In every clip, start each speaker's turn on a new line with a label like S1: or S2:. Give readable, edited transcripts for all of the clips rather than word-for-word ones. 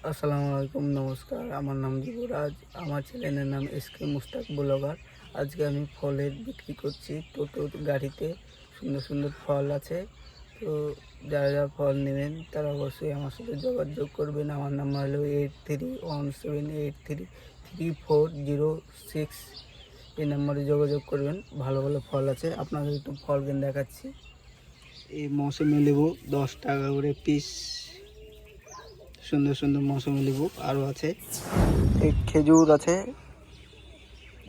S1: আসসালামু আলাইকুম, নমস্কার। আমার নাম যুবরাজ। আমার চ্যানেলের নাম এসকে মুস্তাক ব্লগার। আজকে আমি ফলের বিক্রি করছি টোটোর গাড়িতে। সুন্দর সুন্দর ফল আছে। তো যারা যারা ফল নেবেন তারা অবশ্যই আমার সাথে যোগাযোগ করবেন। আমার নাম্বার হলো 8317833406। এই নাম্বারে যোগাযোগ করবেন। ভালো ভালো ফল আছে। আপনাদের একটু ফল কেন দেখাচ্ছি। এই মৌসুমি লেবু 10 টাকা করে পিস। সুন্দর সুন্দর মৌসুমি লেবু আরও আছে। এই খেজুর আছে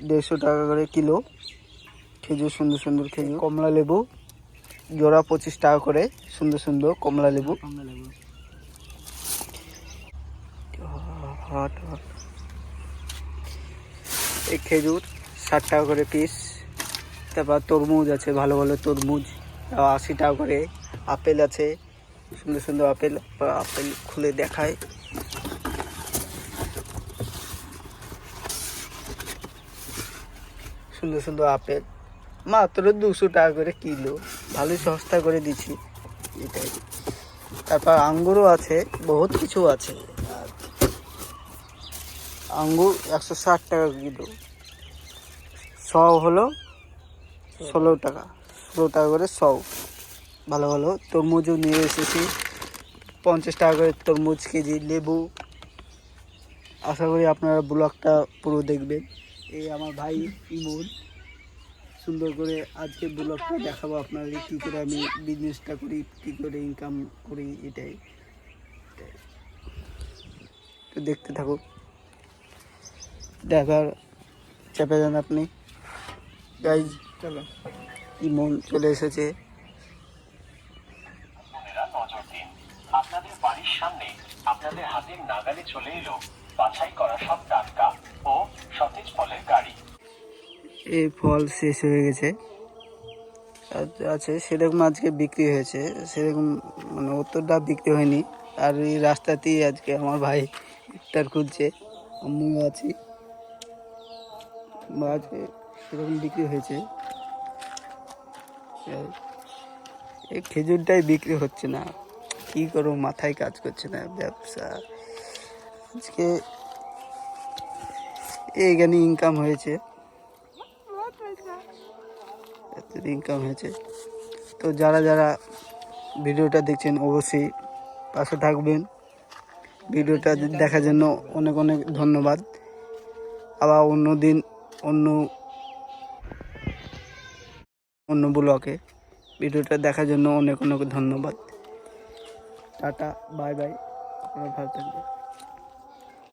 S1: 150 টাকা করে কিলো। খেজুর সুন্দর সুন্দর খেজুর। কমলা লেবু জোড়া 25 টাকা করে। সুন্দর সুন্দর কমলা লেবু। এই খেজুর 60 টাকা করে পিস। তারপর তরমুজ আছে, ভালো ভালো তরমুজ 80 টাকা করে। আপেল আছে, সুন্দর সুন্দর আপেল। আপেল খুলে দেখায়। সুন্দর সুন্দর আপেল মাত্র 200 টাকা করে কিলো। ভালোই সস্তা করে দিচ্ছি এটাই। তারপর আঙ্গুরও আছে, বহুত কিছু আছে। আঙ্গুর 160 টাকা কিলো। সব হলো 16 টাকা, 16 টাকা করে সব। ভালো ভালো তরমুজও নিয়ে এসেছি 50 টাকা করে তরমুজ কেজি। লেবু। আশা করি আপনারা ব্লগটা পুরো দেখবেন। এই আমার ভাই ইমন সুন্দর করে আজকে ব্লগটা দেখাবো আপনাদের কী করে আমি বিজনেসটা করি, কী করে ইনকাম করি। এটাই তো দেখতে থাকুন। দেখার চেপে যান আপনি। গাইজ চলো, ইমন চলে এসেছে।
S2: আপনাদের বাড়ির সামনে আপনাদের হাতের নাগালে চলে এলো বাছাই করা সব টাটকা ও সতেজ ফলের গাড়ি।
S1: এই ফল শেষ হয়ে গেছে আছে, সেরকম আজকে বিক্রি হয়েছে, সেরকম মানে অতটা বিক্রি হয়নি। আর এই রাস্তাতেই আজকে আমার ভাই ইফতার খুলছে, আমিও আছি। আজকে সেরকম বিক্রি হয়েছে। এই খেজুরটাই বিক্রি হচ্ছে না, কী করবো, মাথায় কাজ করছে না ব্যবসা। আজকে এইখানে ইনকাম হয়েছে, এত ইনকাম হয়েছে। তো যারা যারা ভিডিওটা দেখছেন অবশ্যই পাশে থাকবেন। ভিডিওটা দেখার জন্য অনেক অনেক ধন্যবাদ। আবার অন্য দিন অন্য ব্লগে ভিডিওটা দেখার জন্য অনেক অনেক ধন্যবাদ। টাটা, বাই বাই, আপনারা ভালো থাকবেন।